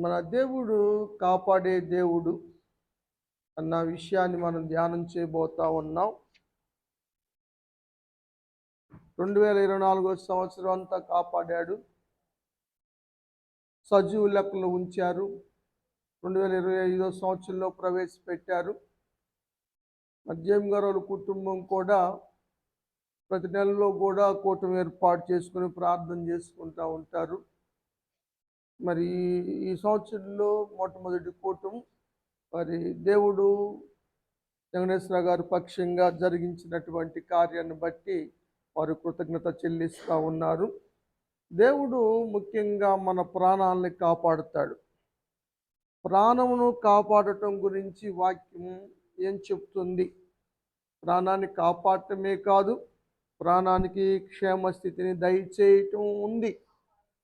మన దేవుడు కాపాడే దేవుడు అన్న విషయాన్ని మనం ధ్యానం చేయబోతా ఉన్నాం. 2024 సంవత్సరం అంతా కాపాడాడు, సజీవ లెక్కలు ఉంచారు. 2025 సంవత్సరంలో ప్రవేశపెట్టారు. మధ్యం గారు కుటుంబం కూడా ప్రతి నెలలో కూడా కూటమి ఏర్పాటు చేసుకుని ప్రార్థన చేసుకుంటూ ఉంటారు. మరి ఈ సంవత్సరంలో మొట్టమొదటి కూటమి మరి దేవుడు వెంకటేశ్వర గారి పక్షంగా జరిగించినటువంటి కార్యాన్ని బట్టి వారు కృతజ్ఞత చెల్లిస్తూ ఉన్నారు. దేవుడు ముఖ్యంగా మన ప్రాణాలని కాపాడుతాడు. ప్రాణమును కాపాడటం గురించి వాక్యం ఏం చెప్తుంది? ప్రాణాన్ని కాపాడటమే కాదు, ప్రాణానికి క్షేమస్థితిని దయచేయటం ఉంది,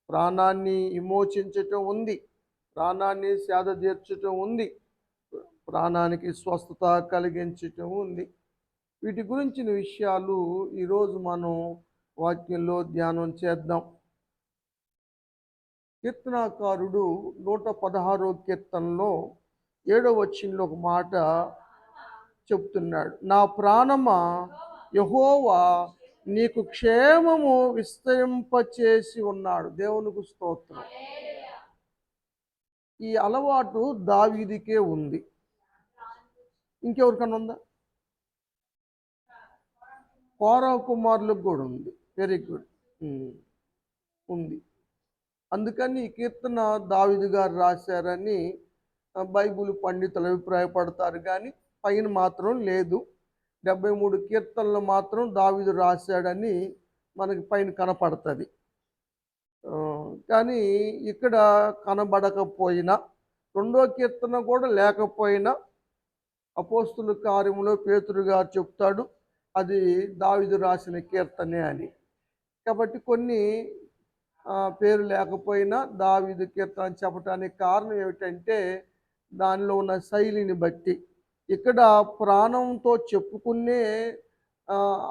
ప్రాణాన్ని విమోచించటం ఉంది, ప్రాణాన్ని సేద తీర్చటం ఉంది, ప్రాణానికి స్వస్థత కలిగించటం ఉంది. వీటి గురించిన విషయాలు ఈరోజు మనం వాక్యంలో ధ్యానం చేద్దాం. కీర్తనాకారుడు 116వ కీర్తనలో 7వ వచనంలో ఒక మాట చెప్తున్నాడు. నా ప్రాణమా యెహోవా నీకు క్షేమము విస్తరింపచేసి ఉన్నాడు. దేవునికి స్తోత్రం. ఈ అలవాటు దావీదుకే ఉంది. ఇంకెవరికన్నా ఉందా? కోరహ కుమారులకు కూడా ఉంది. వెరీ గుడ్, ఉంది. అందుకని ఈ కీర్తన దావీదు గారు రాశారని బైబిల్ పండితులు అభిప్రాయపడతారు, కానీ పైన మాత్రం లేదు. 73 కీర్తనలు మాత్రం దావీదు రాశాడని మనకి పైన కనపడుతుంది. కానీ ఇక్కడ కనబడకపోయినా, 2వ కీర్తన కూడా లేకపోయినా అపోస్తుల కార్యములో పేతురు గారు చెప్తాడు అది దావీదు రాసిన కీర్తనే అని. కాబట్టి కొన్ని పేరు లేకపోయినా దావీదు కీర్తన చెప్పడానికి కారణం ఏమిటంటే దానిలో ఉన్న శైలిని బట్టి. ఇక్కడ ప్రాణంతో చెప్పుకునే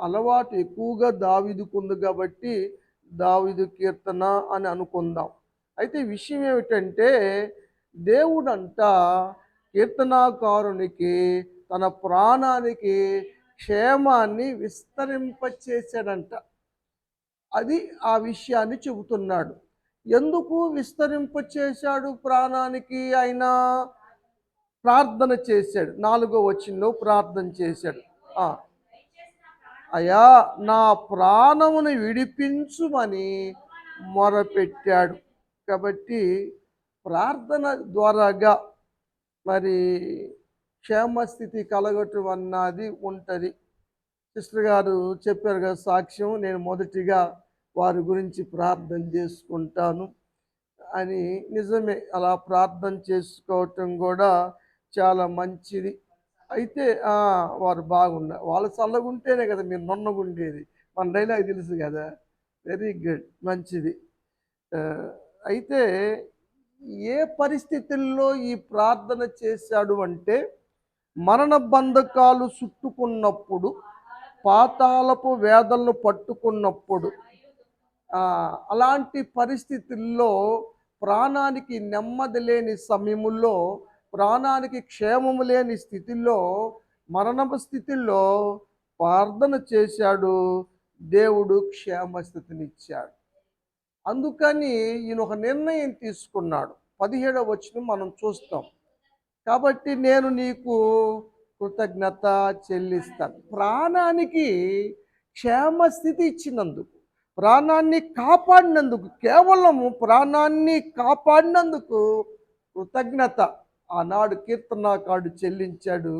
అలవాటు ఎక్కువగా దావీదుకు ఉంది కాబట్టి దావీదు కీర్తన అని అనుకుందాం. అయితే విషయం ఏమిటంటే దేవుడంట కీర్తనాకారునికి తన ప్రాణానికి క్షేమాన్ని విస్తరింపచేశాడంట. అది ఆ విషయాన్ని చెబుతున్నాడు. ఎందుకు విస్తరింపచేశాడు ప్రాణానికి? ఆయన ప్రార్థన చేశాడు. 4వ వచనంలో ప్రార్థన చేశాడు. అయ్యా నా ప్రాణమును విడిపించుమని మొరపెట్టాడు. కాబట్టి ప్రార్థన ద్వారాగా మరి క్షేమస్థితి కలగటం అన్నది ఉంటుంది. సిస్టర్ గారు చెప్పారు కదా సాక్ష్యం, నేను మొదటిగా వారి గురించి ప్రార్థన చేసుకుంటాను అని. నిజమే, అలా ప్రార్థన చేసుకోవటం కూడా చాలా మంచిది. అయితే వారు బాగున్నారు, వాళ్ళు చల్లగుంటేనే కదా మీరు నొన్నగుండేది. మన డైలాగ్ తెలుసు కదా. వెరీ గుడ్, మంచిది. అయితే ఏ పరిస్థితుల్లో ఈ ప్రార్థన చేశాడు అంటే, మరణ బంధకాలు చుట్టుకున్నప్పుడు, పాతాళపు వేదనలు పట్టుకున్నప్పుడు, అలాంటి పరిస్థితుల్లో, ప్రాణానికి నెమ్మది లేని సమయంలో, ప్రాణానికి క్షేమము లేని స్థితిలో, మరణపు స్థితిలో ప్రార్థన చేశాడు. దేవుడు క్షేమస్థితినిచ్చాడు. అందుకని ఈయన ఒక నిర్ణయం తీసుకున్నాడు. 17వ వచనం మనం చూస్తాం. కాబట్టి నేను నీకు కృతజ్ఞత చెల్లిస్తాను. ప్రాణానికి క్షేమస్థితి ఇచ్చినందుకు, ప్రాణాన్ని కాపాడినందుకు, కేవలము ప్రాణాన్ని కాపాడినందుకు కృతజ్ఞత ఆనాడు కీర్తనాకారుడు చెల్లించాడు.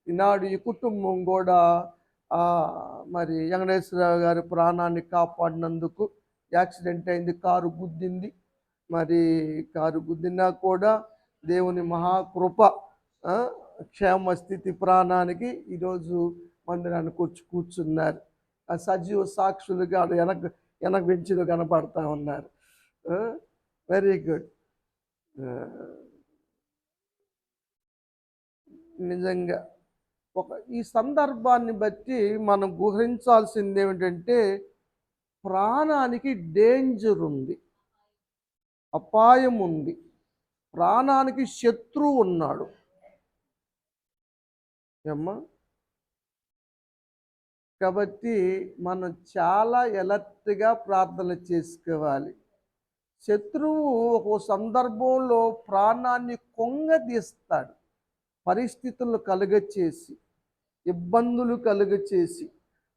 ఈనాడు ఈ కుటుంబం కూడా మరి వెంకటేశ్వరరావు గారి ప్రాణాన్ని కాపాడినందుకు, యాక్సిడెంట్ అయింది, కారు గుద్దింది. మరి కారు గుద్దినా కూడా దేవుని మహాకృప, క్షేమస్థితి ప్రాణానికి ఈరోజు మందిరానికి వచ్చి కూర్చున్నారు. ఆ సజీవ సాక్షులుగా వెనక బెంచిలో కనపడతా ఉన్నారు. Very good. నిజంగా ఈ సందర్భాన్ని బట్టి మనం గ్రహించాల్సింది ఏమిటంటే, ప్రాణానికి డేంజర్ ఉంది, అపాయం ఉంది. ప్రాణానికి శత్రువు ఉన్నాడు. ఏమ్మా? కాబట్టి మనం చాలా ఎలర్ట్గా ప్రార్థన చేసుకోవాలి. శత్రువు ఒక సందర్భంలో ప్రాణాన్ని కుంగదీస్తాడు, పరిస్థితులను కలుగచేసి, ఇబ్బందులు కలుగచేసి,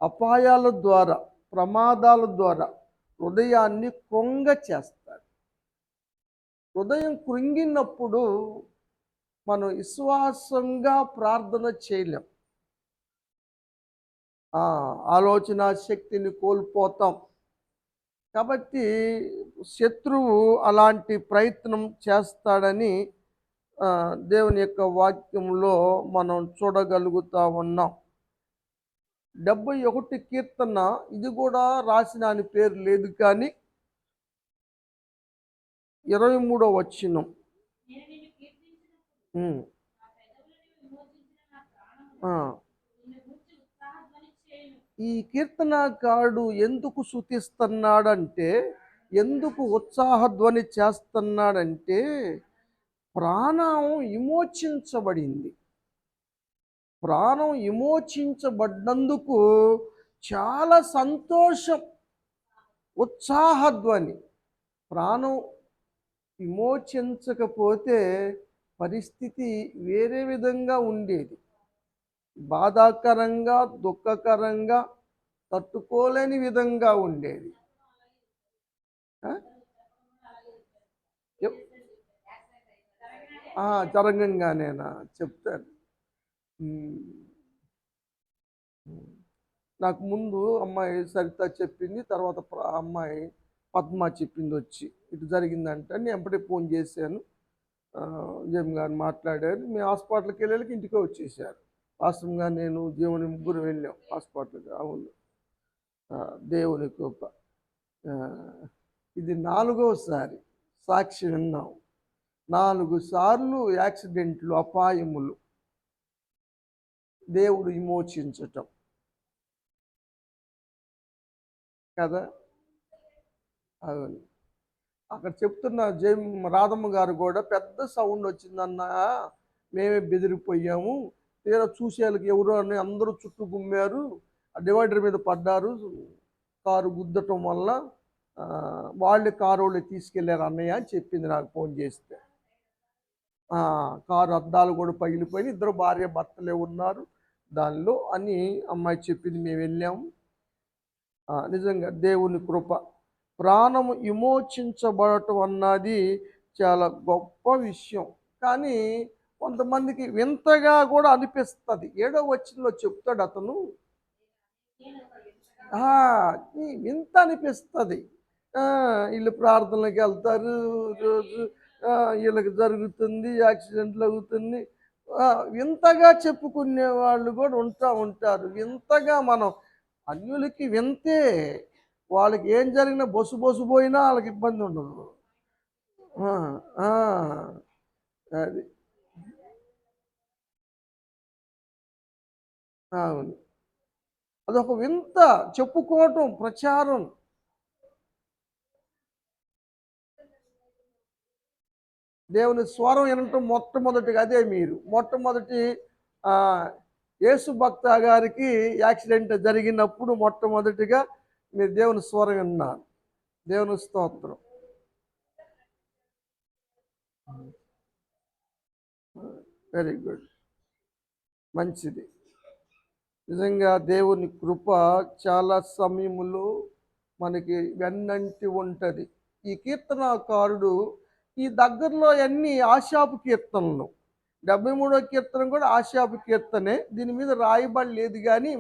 అపాయాల ద్వారా, ప్రమాదాల ద్వారా హృదయాన్ని కృంగ చేస్తాడు. హృదయం కృంగినప్పుడు మనం విశ్వాసంగా ప్రార్థన చేయలేం. ఆలోచన శక్తిని కోల్పోతాం. కాబట్టి శత్రువు అలాంటి ప్రయత్నం చేస్తాడని దేవుని యొక్క వాక్యంలో మనం చూడగలుగుతా ఉన్నాం. 71 కీర్తన, ఇది కూడా రాసిన అని పేరు లేదు కానీ 23వ వచనం. ఈ కీర్తనకారుడు ఎందుకు స్తుతిస్తున్నాడంటే, ఎందుకు ఉత్సాహధ్వని చేస్తున్నాడంటే, ప్రాణం విమోచించబడింది. ప్రాణం విమోచించబడ్డందుకు చాలా సంతోషం, ఉత్సాహధ్వని. ప్రాణం విమోచించకపోతే పరిస్థితి వేరే విధంగా ఉండేది. బాధాకరంగా, దుఃఖకరంగా, తట్టుకోలేని విధంగా ఉండేది. జరగంగానేనా చెప్తాను. నాకు ముందు అమ్మాయి సరిత చెప్పింది, తర్వాత అమ్మాయి పద్మ చెప్పింది వచ్చి ఇటు జరిగిందంటే. నేను ఎప్పటికీ ఫోన్ చేశాను, జేమ్ గారు మాట్లాడారు. మేము హాస్పిటల్కి వెళ్ళాక ఇంటికి వచ్చేసారు. వాస్తవంగా నేను దేవుని ముగ్గురు వెళ్ళాం హాస్పిటల్కి. అవును, దేవుని కృప. ఇది 4వసారి సాక్షి విన్నాం. 4 సార్లు యాక్సిడెంట్లు, అపాయములు, దేవుడు విమోచించటం కదా. అవును, అక్కడ చెప్తున్న రాధమ్మ గారు కూడా పెద్ద సౌండ్ వచ్చిందన్న, మేమే బెదిరిపోయాము. తీరా చూసేళ్ళకి ఎవరు అని అందరూ చుట్టూ గుమ్మారు, డివైడర్ మీద పడ్డారు, కారు గుద్దటం వల్ల వాళ్ళే కారు వాళ్ళు తీసుకెళ్లారు అన్నయ్య అని చెప్పింది నాకు ఫోన్ చేస్తే. కారు అద్దాలు కూడా పగిలిపోయి, 2 భార్య భర్తలే ఉన్నారు దానిలో అని అమ్మాయి చెప్పింది. మేము వెళ్ళాము. నిజంగా దేవుని కృప. ప్రాణము విమోచించబడటం అన్నది చాలా గొప్ప విషయం. కానీ కొంతమందికి వింతగా కూడా అనిపిస్తుంది. 7వ వచనంలో చెప్తాడు అతను, వింత అనిపిస్తుంది. వీళ్ళు ప్రార్థనలకు వెళ్తారు రోజు, వీళ్ళకి జరుగుతుంది, యాక్సిడెంట్లు అవుతుంది, వింతగా చెప్పుకునే వాళ్ళు కూడా ఉంటారు. వింతగా మనం అన్యులకి వింతే, వాళ్ళకి ఏం జరిగినా బొసు పోయినా వాళ్ళకి ఇబ్బంది ఉండదు. అది అవును, అదొక వింత చెప్పుకోవటం, ప్రచారం. దేవుని స్వరం వినటం మొట్టమొదటిగా అదే. మీరు మొట్టమొదటి యేసు భక్త గారికి యాక్సిడెంట్ జరిగినప్పుడు మొట్టమొదటిగా మీరు దేవుని స్వరం విన్నారు. దేవుని స్తోత్రం. వెరీ గుడ్, మంచిది. నిజంగా దేవుని కృప చాలా సమయములో మనకి వెన్నంటి ఉంటుంది. ఈ కీర్తనకారుడు ఈ దగ్గరలో అన్ని ఆశాపు కీర్తనలు. 73వ కీర్తన కూడా ఆశాపు కీర్తనే. దీని మీద రాయబడలేదు కానీ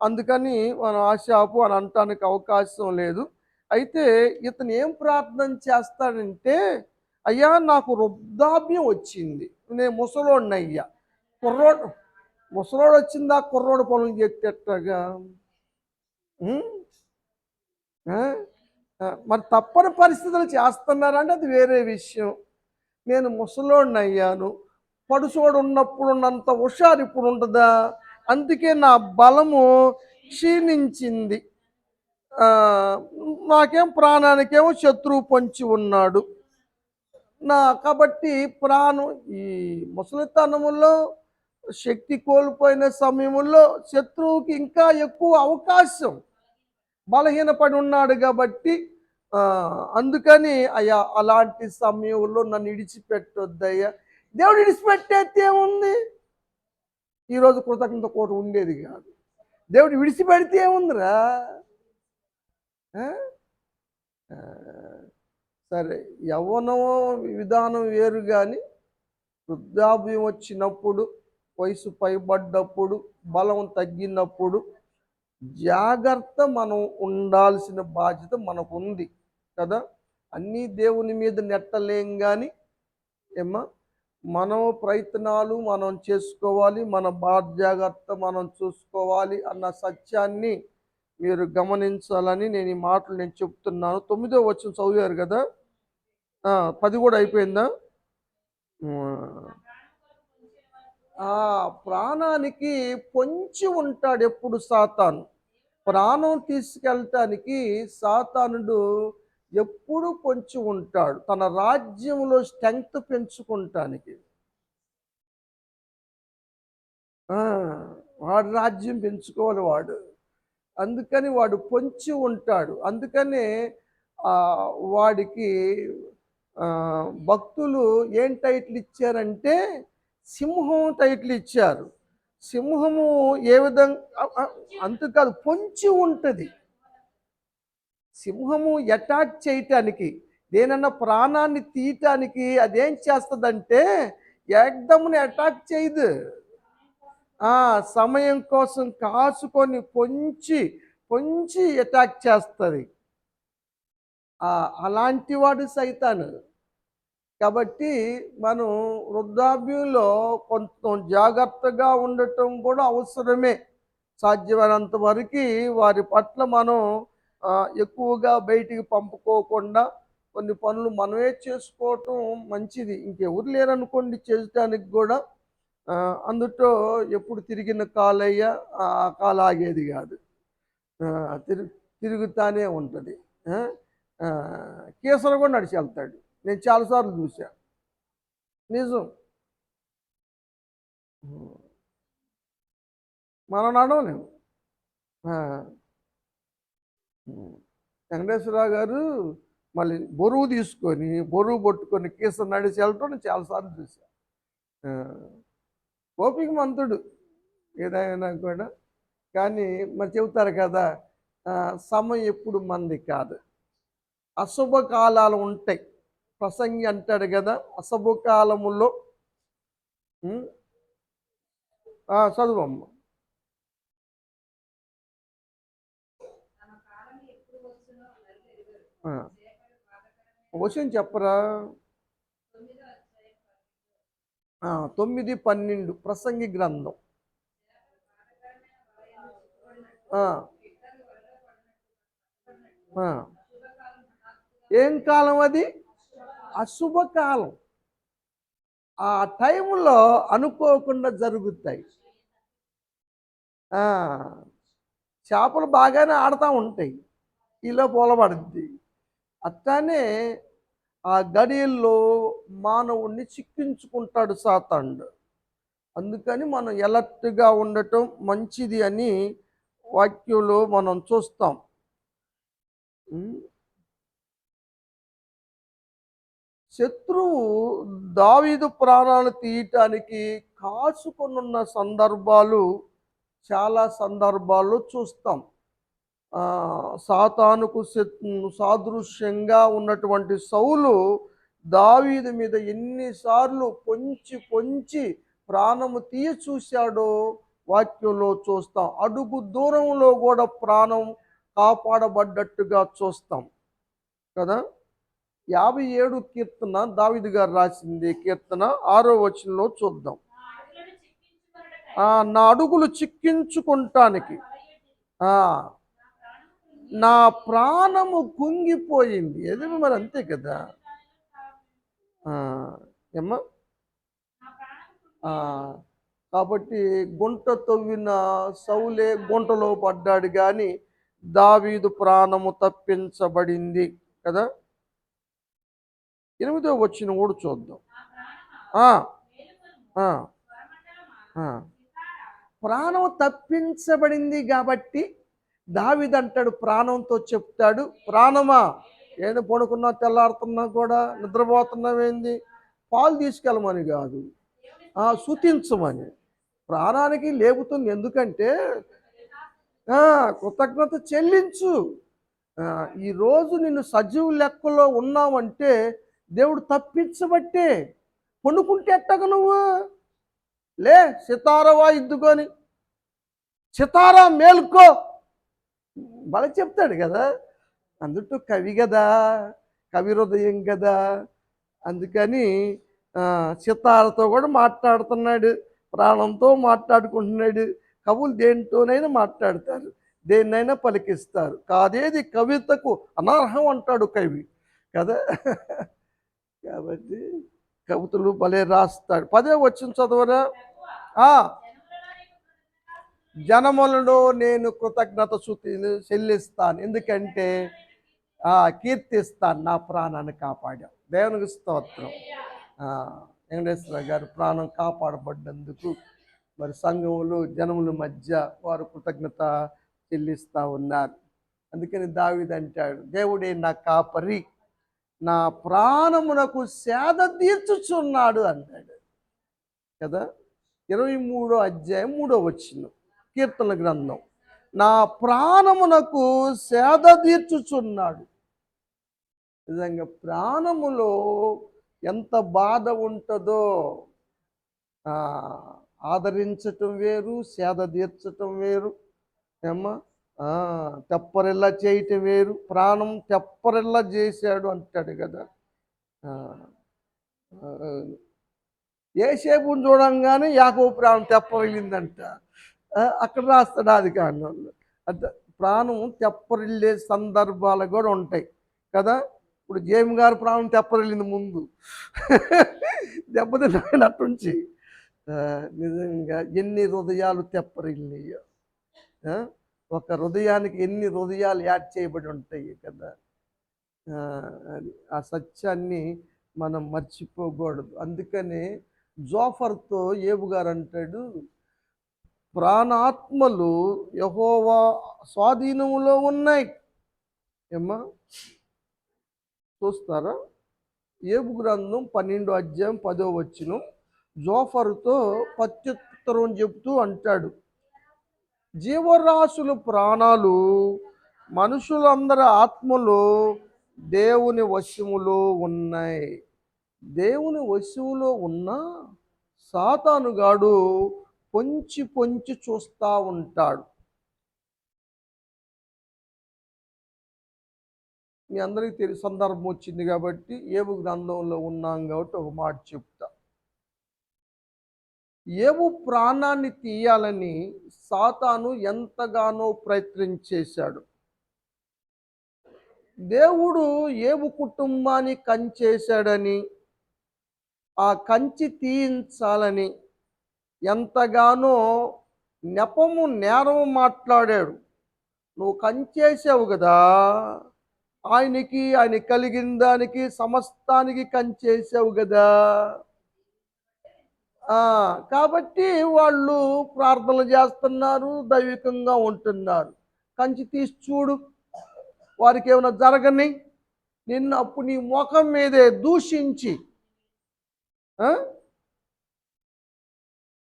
అందుకని మనం ఆశాపు అని అనటానికి అవకాశం లేదు. అయితే ఇతను ఏం ప్రార్థన చేస్తాడంటే, అయ్యా నాకు వృద్ధాప్యం వచ్చింది, నేను ముసలోడిని అయ్యా. ముసలోడు వచ్చిందా కుర్రోడు పనులు చేసేటట్టుగా. మరి తప్పని పరిస్థితులు చేస్తున్నారంటే అది వేరే విషయం. నేను ముసలోడిని అయ్యాను, పడుసోడు ఉన్నప్పుడు ఉన్నంత హుషారు ఇప్పుడు ఉంటుందా, అందుకే నా బలము క్షీణించింది, నాకేం ప్రాణానికేమో శత్రువు పొంచి ఉన్నాడు, కాబట్టి ప్రాణం ఈ ముసలితనములో శక్తి కోల్పోయిన సమయంలో శత్రువుకి ఇంకా ఎక్కువ అవకాశం, బలహీనపడి ఉన్నాడు కాబట్టి అందుకని అయ్యా అలాంటి సమయంలో నన్ను విడిచిపెట్టొద్దయ్యా. దేవుడు విడిచిపెట్టేస్తే ఏముంది, ఈరోజు కృతజ్ఞత కూడా ఉండేది కాదు. దేవుడు విడిచిపెడితే ఏముందిరా. సరే, యవ్వనం విధానం వేరు, కానీ వృద్ధాప్యం వచ్చినప్పుడు, వయసు పైబడ్డప్పుడు, బలం తగ్గినప్పుడు జాగ్రత్త మనం ఉండాల్సిన బాధ్యత మనకు ఉంది కదా. అన్నీ దేవుని మీద నెట్టలేం, కానీ ఏమ్మా మనం ప్రయత్నాలు మనం చేసుకోవాలి, మన జాగ్రత్త మనం చూసుకోవాలి అన్న సత్యాన్ని మీరు గమనించాలని నేను ఈ మాటలు నేను చెప్తున్నాను. 9వ వచనం చదివారు కదా. 10 కూడా అయిపోయిందా? ప్రాణానికి పొంచి ఉంటాడు ఎప్పుడు సాతాను. ప్రాణం తీసుకెళ్ళటానికి సాతానుడు ఎప్పుడు పొంచి ఉంటాడు, తన రాజ్యంలో స్ట్రెంగ్త్ పెంచుకుంటానికి. వాడు రాజ్యం పెంచుకోవాలి వాడు, అందుకని వాడు పొంచి ఉంటాడు. అందుకనే వాడికి భక్తులు ఏం టైటిల్ ఇచ్చారంటే సింహం టైటిల్ ఇచ్చారు. సింహము ఏ విధంగా అంతకాదు, పొంచి ఉంటుంది. సింహము అటాక్ చేయటానికి, దేనన్నా ప్రాణాన్ని తీయటానికి అదేం చేస్తుందంటే ఏకదమ్ముని అటాక్ చేయదు. సమయం కోసం కాసుకొని పొంచి పొంచి అటాక్ చేస్తుంది. అలాంటి వాడు సైతాను. కాబట్టి మనం వృద్ధాప్యంలో కొంత జాగ్రత్తగా ఉండటం కూడా అవసరమే. సాధ్యమైనంత వరకు వారి పట్ల మనం ఎక్కువగా బయటికి పంపుకోకుండా కొన్ని పనులు మనమే చేసుకోవటం మంచిది. ఇంకెవరు లేరనుకోండి చేయటానికి కూడా. అందుతో ఎప్పుడు తిరిగిన కాలయ్య ఆ కాలు ఆగేది కాదు, తిరుగుతానే ఉంటుంది. కేసర కూడా నడిచి వెళ్తాడు, నేను చాలాసార్లు చూసా, నిజం. మనం నడవలేము. వెంకటేశ్వరరావు గారు మళ్ళీ బరువు పట్టుకొని కేసర నడిచి వెళ్ళటం నేను చాలాసార్లు చూసా. ఓపిక మంతుడు ఏదైనా కూడా. కానీ మరి చెబుతారు కదా, సమయం ఎప్పుడు మంది కాదు, అశుభకాలాలు ఉంటాయి. ప్రసంగి అంటాడు కదా, అశుభకాలములో చదువమ్మ. క్వశ్చన్ చెప్పరా. 9:12 ప్రసంగి గ్రంథం. ఏం కాలం అది? అశుభకాలం. ఆ టైంలో అనుకోకుండా జరుగుతాయి. చేపలు బాగానే ఆడుతూ ఉంటాయి, ఇలా పొలబడుద్ది. అట్లానే ఆ గడియల్లో మానవుణ్ణి చిక్కించుకుంటాడు సాతానుడు. అందుకని మనం ఎలర్ట్గా ఉండటం మంచిది అని వాక్యంలో మనం చూస్తాం. శత్రువు దావీదు ప్రాణాలు తీయటానికి కాచుకొనున్న సందర్భాలు చాలా సందర్భాల్లో చూస్తాం. సాతానుకు సాదృశ్యంగా ఉన్నటువంటి సౌలు దావీదు మీద ఎన్నిసార్లు పొంచి పొంచి ప్రాణము తీయ చూశాడో వాక్యంలో చూస్తాం. అడుగు దూరంలో కూడా ప్రాణం కాపాడబడ్డట్టుగా చూస్తాం కదా. 57 కీర్తన దావీదు గారు రాసింది కీర్తన 6వ వచనంలో చూద్దాం. నా అడుగులు చిక్కించుకుంటానికి నా ప్రాణము కుంగిపోయింది. ఎదురు మరి అంతే కదా. ఏమ్మా కాబట్టి గుంట తవ్విన సౌలే గుంటలో పడ్డాడు, కానీ దావీదు ప్రాణము తప్పించబడింది కదా. 8వ వచనం కూడా చూద్దాం. ఆ, ఆ, ఆ. ప్రాణం తప్పించబడింది కాబట్టి దావీదంటాడు, ప్రాణంతో చెప్తాడు, ప్రాణమా ఏదో పడుకున్నా తెల్లారుతున్నా కూడా నిద్రపోతున్నావేంది, పాలు తీసుకెళ్ళమని కాదు, శుతించమని. ప్రాణానికి లేపుతుంది. ఎందుకంటే కృతజ్ఞత చెల్లించు. ఈరోజు నిన్ను సజీవ లెక్కలో ఉన్నావంటే దేవుడు తప్పించబట్టే. పడుకుంటే ఎట్టగ నువ్వు లే, సితారవా ఇద్దుకొని సితారా మేల్కో బల చెప్తాడు కదా. అందుటూ కవి కదా, కవి హృదయం కదా. అందుకని సితారతో కూడా మాట్లాడుతున్నాడు, ప్రాణంతో మాట్లాడుకుంటున్నాడు. కవులు దేంతోనైనా మాట్లాడతారు, దేన్నైనా పలికిస్తారు. కాదేది కవితకు అనర్హం అంటాడు కవి కదా. కాబట్టి కవితలు భలే రాస్తాడు. 10వ వచనం చదవరా. జనములలో నేను కృతజ్ఞత చెల్లిస్తాను, ఎందుకంటే కీర్తిస్తాను, నా ప్రాణాన్ని కాపాడాం. దేవునికి స్తోత్రం. వెంకటేశ్వర గారు ప్రాణం కాపాడబడ్డందుకు మరి సంఘములు జనముల మధ్య వారు కృతజ్ఞత చెల్లిస్తూ ఉన్నారు. అందుకని దావీదు అంటాడు, దేవుడే నా కాపరి, నా ప్రాణమునకు సేద తీర్చుచున్నాడు అన్నాడు కదా. 23వ అధ్యాయం 3వ వచనం కీర్తన గ్రంథం. నా ప్రాణమునకు సేద తీర్చుచున్నాడు. నిజంగా ప్రాణములో ఎంత బాధ ఉంటుందో ఆదరించటం వేరు, సేద తీర్చటం వేరు. ఏమ్మా, తెప్పరిల్లా చేయటం వేరు. ప్రాణం తెప్పరిల్లా చేశాడు అంటాడు కదా. యేసేపుని చూడంగానే యాకోబు ప్రాణం తెప్పరిల్లిందంట. అక్కడ రాస్తాడు ఆది కాండంలో. అంటే ప్రాణం తెప్పరిల్లే సందర్భాలు కూడా ఉంటాయి కదా. ఇప్పుడు జేమ్ గారు ప్రాణం తెప్పరిల్లింది ముందు దెబ్బతిన్నట్టుంచి. నిజంగా ఎన్ని హృదయాలు తెప్పరిల్లినాయో. ఒక హృదయానికి ఎన్ని హృదయాలు యాడ్ చేయబడి ఉంటాయి కదా. ఆ సత్యాన్ని మనం మర్చిపోకూడదు. అందుకనే జోఫర్తో ఏబు గారు అంటాడు, ప్రాణాత్మలు యెహోవా స్వాధీనములో ఉన్నాయి. ఏమ్మా చూస్తారా, ఏబు గ్రంథం 12వ అధ్యాయం 10వ వచనం జోఫరుతో ప్రత్యుత్తరం చెబుతూ అంటాడు, జీవరాశుల ప్రాణాలు, మనుషులందరి ఆత్మలు దేవుని వశములో ఉన్నాయి. దేవుని వశములో ఉన్న సాతానుగాడు పొంచి పొంచి చూస్తూ ఉంటాడు. మీ అందరికీ తెలిసి సందర్భం వచ్చింది కాబట్టి ఏబు గ్రంథంలో ఉన్నాం కాబట్టి ఒక మాట చెప్తా. ఏబు ప్రాణాన్ని తీయాలని సాతాను ఎంతగానో ప్రయత్నం చేశాడు. దేవుడు ఏబు కుటుంబాన్ని కంచేశాడని, ఆ కంచి తీయించాలని ఎంతగానో నెపము నేరం మాట్లాడాడు. నువ్వు కంచేసావు కదా, ఆయన కలిగిన దానికి సమస్తానికి కంచేసావు కదా. కాబట్టి వాళ్ళు ప్రార్థనలు చేస్తున్నారు, దైవికంగా ఉంటున్నారు. కంచి తీసి చూడు, వారికి ఏమైనా జరగని నిన్ను అప్పుడు నీ ముఖం మీదే దూషించి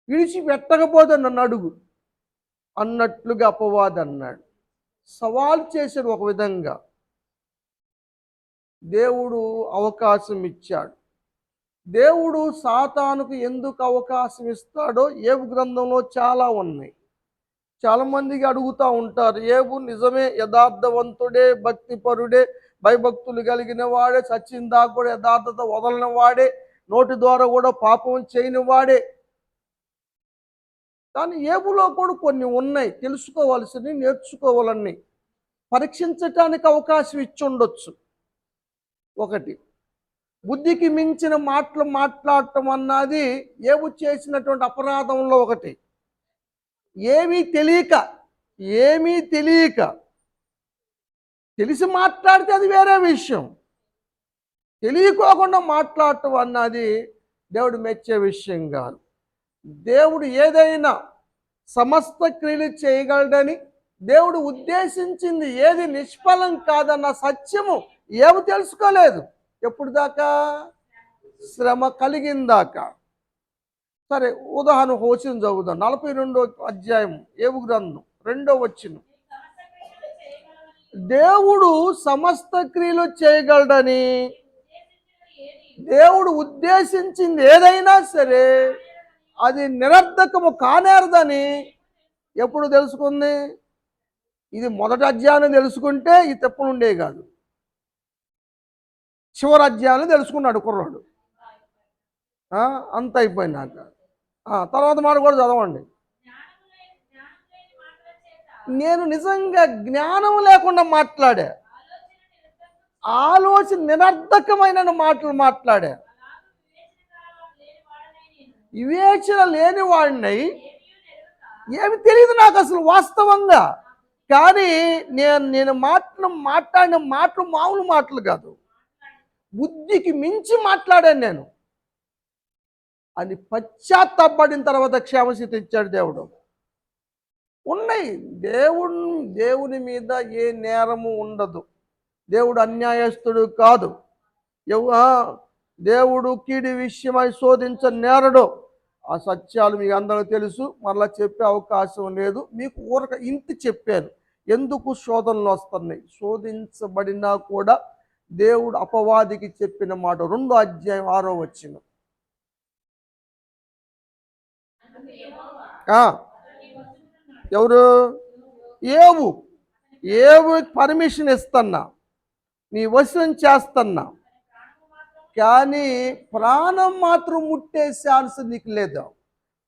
విడిచిపెట్టకపోతే నన్ను అడుగు అన్నట్లుగా అపవాది అన్నాడు. సవాల్ చేశాడు. ఒక విధంగా దేవుడు అవకాశం ఇచ్చాడు. దేవుడు సాతానుకు ఎందుకు అవకాశం ఇస్తాడో ఏబు గ్రంథంలో చాలా ఉన్నాయి. చాలామందికి అడుగుతూ ఉంటారు, ఏబు నిజమే యథార్థవంతుడే, భక్తిపరుడే, భయభక్తులు కలిగిన వాడే, సచిన్ దాకా కూడా యథార్థత వదలని వాడే, నోటి ద్వారా కూడా పాపం చేయని వాడే. కానీ ఏబులో కూడా కొన్ని ఉన్నాయి, తెలుసుకోవాల్సినవి, నేర్చుకోవాలని పరీక్షించటానికి అవకాశం ఇచ్చి ఉండొచ్చు. ఒకటి, బుద్ధికి మించిన మాటలు మాట్లాడటం అన్నది ఏబు చేసినటువంటి అపరాధంలో ఒకటి. ఏమీ తెలియక తెలిసి మాట్లాడితే అది వేరే విషయం. తెలియకోకుండా మాట్లాడటం అన్నది దేవుడు మెచ్చే విషయం కాదు. దేవుడు ఏదైనా సమస్త క్రియలు చేయగలడని దేవుడు ఉద్దేశించింది ఏది నిష్ఫలం కాదన్న సత్యము ఏమి తెలుసుకోలేదు. ఎప్పుడు దాకా? శ్రమ కలిగిందాకా. సరే, ఉదాహరణ హోసిన చదువుదాం. 42వ అధ్యాయం ఏబు గ్రంథం 2వ వచనం. దేవుడు సమస్త క్రియలు చేయగలడని దేవుడు ఉద్దేశించింది ఏదైనా సరే అది నిరర్ధకము కానేరదని ఎప్పుడు తెలుసుకుంది? ఇది మొదటి అధ్యాయం తెలుసుకుంటే ఈ తప్పులు ఉండేవి కాదు. చివరి అధ్యాయం తెలుసుకున్నాడు కుర్రాడు. అంత అయిపోయినాక తర్వాత మాట కూడా చదవండి. నేను నిజంగా జ్ఞానం లేకుండా మాట్లాడా, ఆలోచన నిరర్ధకమైన మాటలు మాట్లాడా, వివేచన లేని వాడినై ఏమి తెలియదు నాకు అసలు వాస్తవంగా. కానీ నేను మాట్లాడిన మాటలు మామూలు మాటలు కాదు, బుద్ధికి మించి మాట్లాడాను నేను అని పశ్చాత్తాపడిన తర్వాత క్షేమస్థితి ఇచ్చాడు దేవుడు. ఉన్నాయి. దేవుని మీద ఏ నేరము ఉండదు. దేవుడు అన్యాయస్తుడు కాదు. దేవుడు కీడి విషయమై శోధించ నేరడు. ఆ సత్యాలు మీకు అందరూ తెలుసు, మరలా చెప్పే అవకాశం లేదు. మీకు ఊరక ఇంటి చెప్పాను ఎందుకు శోధనలు వస్తున్నాయి. శోధించబడినా కూడా దేవుడు అపవాదికి చెప్పిన మాట 2వ అధ్యాయం 6వ వచనం. ఎవరు? ఏవు పర్మిషన్ ఇస్తున్నా, నీ వశం చేస్తున్నా, కానీ ప్రాణం మాత్రం ముట్టే ఛాన్స్ నీకు లేదు.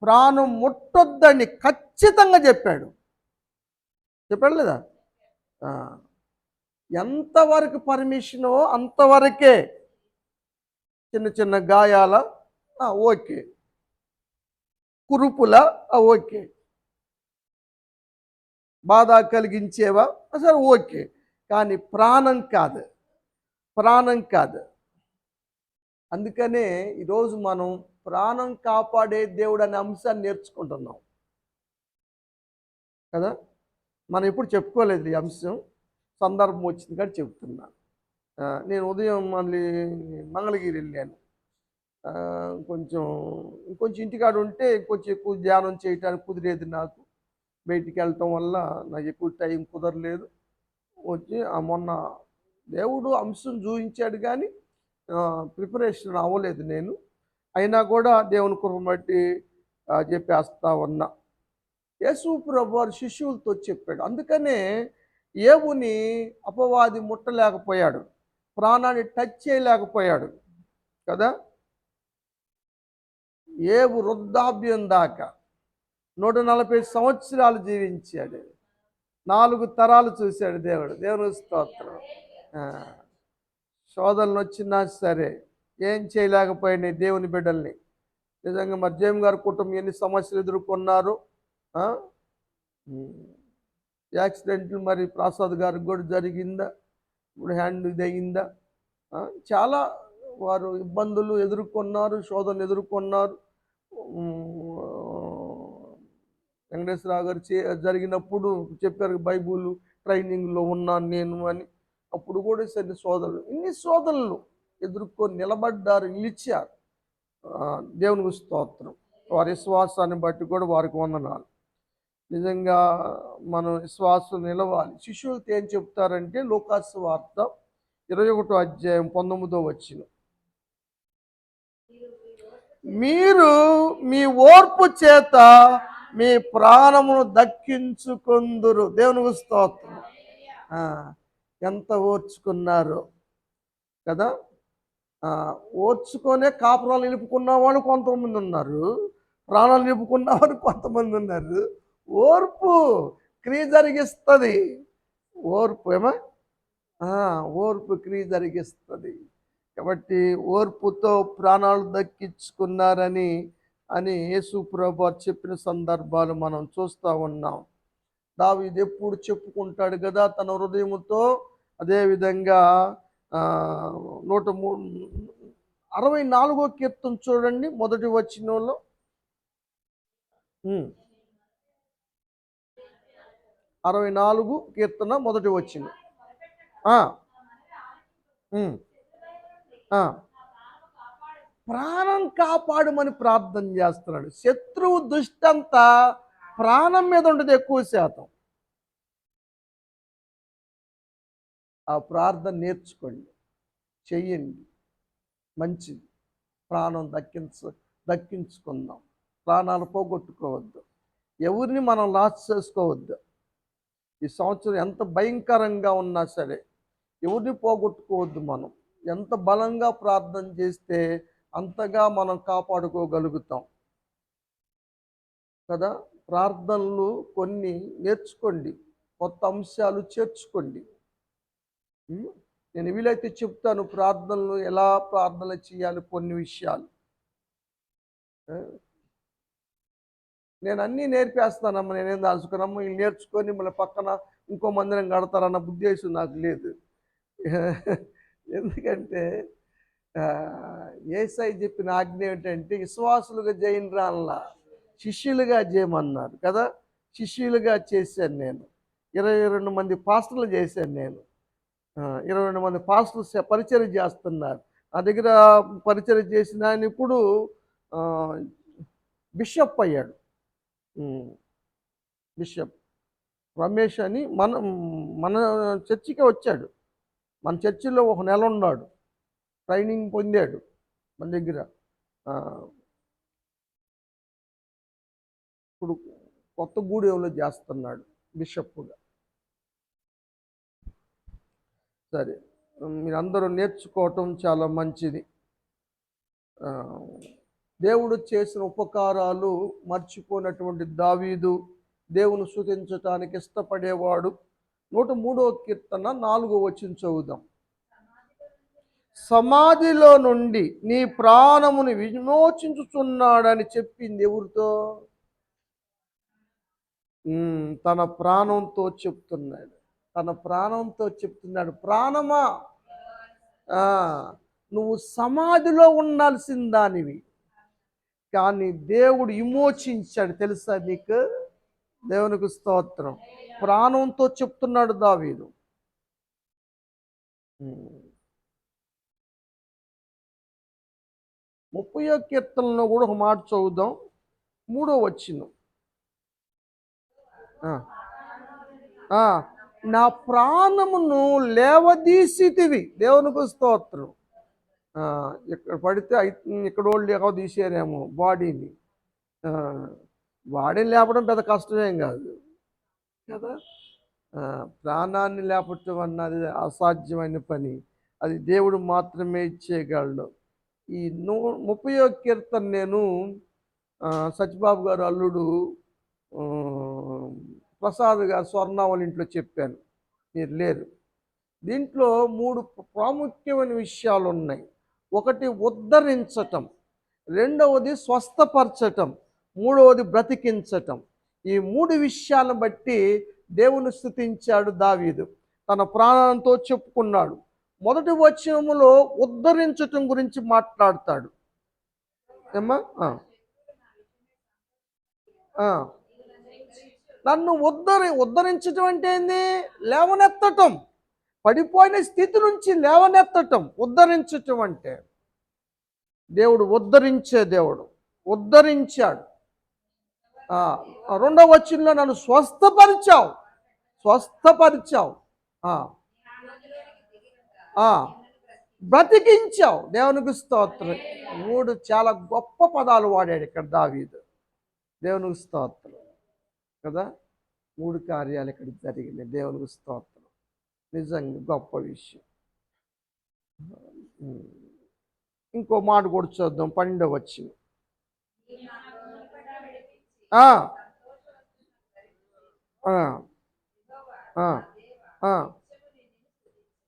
ప్రాణం ముట్టొద్దని ఖచ్చితంగా చెప్పాడు లేదా? ఎంతవరకు పర్మిషనో అంతవరకే. చిన్న చిన్న గాయాల ఓకే, కురుపుల ఓకే, బాధ కలిగించేవా సరే ఓకే, కానీ ప్రాణం కాదు. అందుకనే ఈరోజు మనం ప్రాణం కాపాడే దేవుడు అనే అంశాన్ని నేర్చుకుంటున్నాం కదా. మనం ఎప్పుడు చెప్పుకోలేదు ఈ అంశం, సందర్భం వచ్చింది కానీ చెప్తున్నాను. నేను ఉదయం మళ్ళీ మంగళగిరి వెళ్ళాను. ఇంకొంచెం ఇంటికాడ ఉంటే కొంచెం ఎక్కువ ధ్యానం చేయడానికి కుదిరేది నాకు. బయటికి వెళ్ళటం వల్ల నాకు ఎక్కువ టైం కుదరలేదు. వచ్చి మొన్న దేవుడు అంశం చూపించాడు కానీ ప్రిపరేషన్ అవ్వలేదు నేను. అయినా కూడా దేవుని కృపను బట్టి చెప్పేస్తా ఉన్నా. యేసు ప్రభువు వారి శిష్యులతో చెప్పాడు. అందుకనే ఏవుని అపవాది ముట్టలేకపోయాడు, ప్రాణాన్ని టచ్ చేయలేకపోయాడు కదా. ఏవు వృద్ధాప్యం దాకా 140 సంవత్సరాలు జీవించాడు. 4 తరాలు చూశాడు దేవుని స్తోత్రం. శోధనలు వచ్చినా సరే ఏం చేయలేకపోయినాయి దేవుని బిడ్డల్ని. నిజంగా మరి జేమ్ గారి కుటుంబం ఎన్ని సమస్యలు ఎదుర్కొన్నారు. యాక్సిడెంట్లు మరి ప్రసాద్ గారికి కూడా జరిగిందా, ఇప్పుడు హ్యాండ్ ఇది అయిందా, చాలా వారు ఇబ్బందులు ఎదుర్కొన్నారు, శోధనలు ఎదుర్కొన్నారు. వెంకటేశ్వరరావు గారు జరిగినప్పుడు చెప్పారు బైబుల్ ట్రైనింగ్లో ఉన్నాను నేను అని. అప్పుడు కూడా సరే ఇన్ని శోధనలు ఎదుర్కొని నిలబడ్డారు, నిలిచారు. దేవునికి స్తోత్రం. వారి విశ్వాసాన్ని బట్టి కూడా వారికి వందనాలు. నిజంగా మనం విశ్వాసం నిలవాలి. శిష్యులతో ఏం చెప్తారంటే లూకాసు వార్త 21వ అధ్యాయం 19వ వచనం. మీరు మీ ఓర్పు చేత మీ ప్రాణమును దక్కించుకొందురు. దేవునికి స్తోత్రం. ఎంత ఓర్చుకున్నారు కదా. ఓర్చుకొనే కాపురాలు నిలుపుకున్న వాళ్ళు కొంతమంది ఉన్నారు, ప్రాణాలు నిలుపుకున్న వాళ్ళు కొంతమంది ఉన్నారు. ఓర్పు క్రియ జరిగిస్తుంది. ఓర్పు క్రియ జరిగిస్తుంది. కాబట్టి ఓర్పుతో ప్రాణాలు దక్కించుకున్నారని యేసు ప్రభువు చెప్పిన సందర్భాలు మనం చూస్తూ ఉన్నాం. దావీదు ఎప్పుడు చెప్పుకుంటాడు కదా తన హృదయముతో. అదేవిధంగా 164 కీర్తన చూడండి, మొదటి వచనంలో. 64 కీర్తన మొదటి వచనం. ఆ, ఉమ్, ఆ. ప్రాణం కాపాడమని ప్రార్థన చేస్తున్నాడు. శత్రువు దుష్టంతా ప్రాణం మీద ఉండదు ఎక్కువ శాతం. ఆ ప్రార్థన నేర్చుకోండి, చెయ్యండి, మంచిది. ప్రాణం దక్కించుకుందాం. ప్రాణాలు పోగొట్టుకోవద్దు. ఎవరిని మనం లాస్ చేసుకోవద్దు. ఈ సంవత్సరం ఎంత భయంకరంగా ఉన్నా సరే ఎవరిని పోగొట్టుకోవద్దు. మనం ఎంత బలంగా ప్రార్థన చేస్తే అంతగా మనం కాపాడుకోగలుగుతాం కదా. ప్రార్థనలు కొన్ని నేర్చుకోండి, కొత్త అంశాలు చేర్చుకోండి. నేను వీలైతే చెప్తాను ప్రార్థనలు ఎలా ప్రార్థనలు చేయాలి, కొన్ని విషయాలు. నేను అన్నీ నేర్పేస్తానమ్మా, నేనేం దాచుకున్నాము వీళ్ళు నేర్చుకొని మళ్ళీ పక్కన ఇంకో మందిరం కడతారన్న ఉద్దేశం నాకు లేదు. ఎందుకంటే యేసయ్య చెప్పిన ఆజ్ఞ ఏమిటంటే విశ్వాసులుగా జైనరాల్లా శిష్యులుగా చేయమన్నారు కదా. శిష్యులుగా చేశాను నేను. 22 మంది పాస్టర్లు చేశాను నేను. 22 మంది పాస్టర్లు పరిచయం చేస్తున్నారు నా దగ్గర. పరిచయం చేసిన ఆయన ఇప్పుడు బిషప్ అయ్యాడు. బిషప్ రమేష్ అని మన చర్చికి వచ్చాడు. మన చర్చిలో 1 నెల ఉన్నాడు, ట్రైనింగ్ పొందాడు మన దగ్గర. ఇప్పుడు కొత్త గూడెంలో చేస్తున్నాడు బిషప్గా. సరే, మీరందరూ నేర్చుకోవటం చాలా మంచిది. దేవుడు చేసిన ఉపకారాలు మర్చిపోయినటువంటి దావీదు దేవుని స్తుతించటానికి ఇష్టపడేవాడు. 103వ కీర్తన 4వ వచనం చదువుదాం. సమాధిలో నుండి నీ ప్రాణమును విమోచించుచున్నాడని చెప్పింది ఎవరితో? తన ప్రాణంతో చెప్తున్నాడు. తన ప్రాణంతో చెప్తున్నాడు, ప్రాణమా నువ్వు సమాధిలో ఉండాల్సిన దానివి, కానీ దేవుడు విమోచించాడు. తెలుసా నీకు? దేవునికి స్తోత్రం. ప్రాణంతో చెప్తున్నాడు దావీదు. 30వ కీర్తనలో కూడా ఒక మాట చదువుదాం, 3వ వచనం. నా ప్రాణమును లేవదీసితివి. దేవునికి స్తోత్రం. ఇక్కడ పడితే ఇక్కడ వాళ్ళు ఎక్కడ తీసేరేమో బాడీని. బాడీని లేపడం పెద్ద కష్టమేం కాదు కదా. ప్రాణాన్ని లేపటం అన్నది అసాధ్యమైన పని. అది దేవుడు మాత్రమే ఇచ్చేయగలడు. ఈ 30వ కీర్తన నేను సత్యబాబు గారు అల్లుడు ప్రసాద్ గారు స్వర్ణావళి ఇంట్లో చెప్పాను, మీరు లేరు. దీంట్లో 3 ప్రాముఖ్యమైన విషయాలు ఉన్నాయి. ఒకటి ఉద్ధరించటం, రెండవది స్వస్థపరచటం, మూడవది బ్రతికించటం. ఈ 3 విషయాలను బట్టి దేవుని స్తుతించాడు దావీదు. తన ప్రాణంతో చెప్పుకున్నాడు. మొదటి వచనములో ఉద్ధరించటం గురించి మాట్లాడతాడు. ఏమ్మా? నన్ను ఉద్ధరించటం అంటే ఏంది? లేవనెత్తటం, పడిపోయిన స్థితి నుంచి లేవనెత్తటం ఉద్ధరించటం అంటే. దేవుడు ఉద్ధరించే దేవుడు, ఉద్ధరించాడు. 2వ వచనంలో నన్ను స్వస్థపరిచావు, బ్రతికించావు. దేవునికి స్తోత్రం. 3 చాలా గొప్ప పదాలు వాడాడు ఇక్కడ దావీదు. దేవునికి స్తోత్రం కదా. 3 కార్యాలు ఇక్కడ జరిగినాయి. దేవునికి స్తోత్రం. నిజంగా గొప్ప విషయం. ఇంకో మాట కూడా చూద్దాం, 12వ వచనం.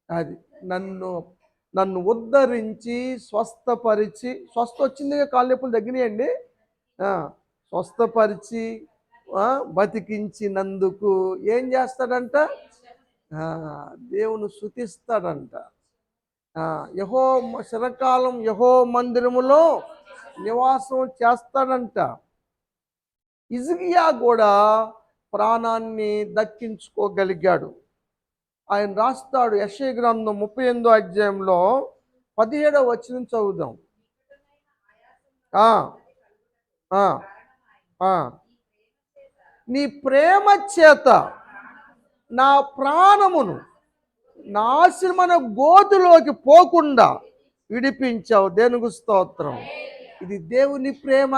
అది నన్ను ఉద్ధరించి స్వస్థపరిచి, స్వస్థ వచ్చింది, కాళ్ళ నొప్పులు తగ్గినాయండి. స్వస్థపరిచి బతికించినందుకు ఏం చేస్తాడంట? దేవుని స్తుతిస్తాడంట. యెహో చిరకాలం యెహో మందిరములో నివాసం చేస్తాడంట. హిజ్కియా కూడా ప్రాణాన్ని దక్కించుకోగలిగాడు. ఆయన రాస్తాడు యెషయా గ్రంథం 38వ అధ్యాయంలో 17వ వచనం చదువుదాం. ఆ, ఆ, ఆ. నీ ప్రేమ చేత నా ప్రాణమును నాశనమైన గోతులోకి పోకుండా విడిపించావు. దేనికి స్తోత్రం. ఇది దేవుని ప్రేమ,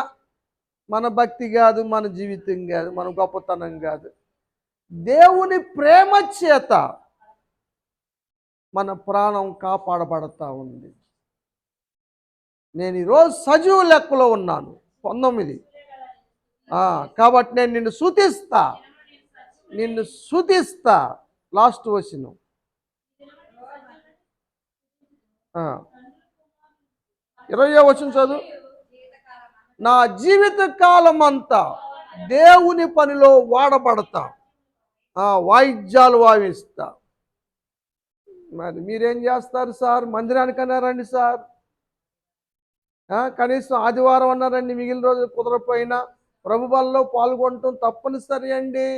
మన భక్తి కాదు, మన జీవితం కాదు, మన గొప్పతనం కాదు. దేవుని ప్రేమ చేత మన ప్రాణం కాపాడబడతా ఉంది. నేను ఈరోజు సజీవ లెక్కలో ఉన్నాను. 19. కాబట్టి నేను నిన్ను స్తుతిస్తా, నిన్ను స్తుతిస్తా. లాస్ట్ వచనం. 20వ వచనం చదువు. నా జీవిత కాలం అంతా దేవుని పనిలో వాడబడతా, వాయిద్యాలు వాయిస్తా. మరి మీరేం చేస్తారు సార్? మందిరానికన్నా రండి సార్, కనీసం ఆదివారం అన్నారండి, మిగిలిన రోజు కుదరపోయినా ప్రభు బలలో పాల్గొనటం తప్పనిసరి అండి.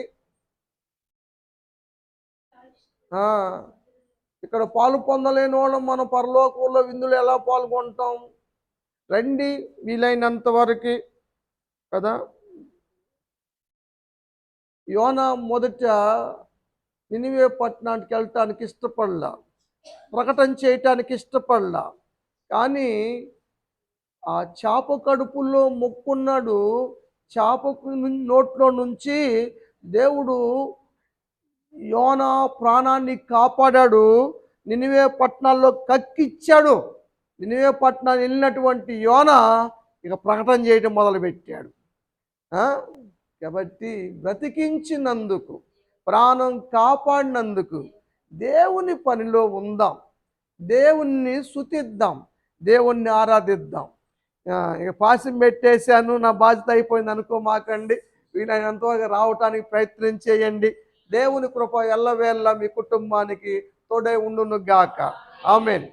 ఇక్కడ పాలు పొందలేని వాళ్ళం మనం పరలోకంలో విందులు ఎలా పాల్గొంటాం? రండి వీలైనంత వరకు కదా. యోనా మొదట నినివే పట్టణానికి వెళ్ళటానికి ఇష్టపడలా, ప్రకటన చేయటానికి ఇష్టపడలా. కానీ ఆ చేప కడుపులో మొక్కున్నాడు. చేపకు నోట్లో నుంచి దేవుడు యోనా ప్రాణాన్ని కాపాడాడు. నినివే పట్టణాల్లో కక్కిచ్చాడు. నినివే పట్టణాన్ని వెళ్ళినటువంటి యోనా ఇక ప్రకటన చేయడం మొదలుపెట్టాడు. కాబట్టి బ్రతికించినందుకు, ప్రాణం కాపాడినందుకు దేవుని పనిలో ఉందాం, దేవుణ్ణి స్తుతిద్దాం, దేవుణ్ణి ఆరాధిద్దాం. ఇక పాశం పెట్టేశాను, నా బాధ్యత అయిపోయింది అనుకోమాకండి. వీలైనంతవరకు రావటానికి ప్రయత్నం చేయండి. దేవుని కృప ఎల్లవేళ మీ కుటుంబానికి తోడై ఉండును గాక. ఆమేన్.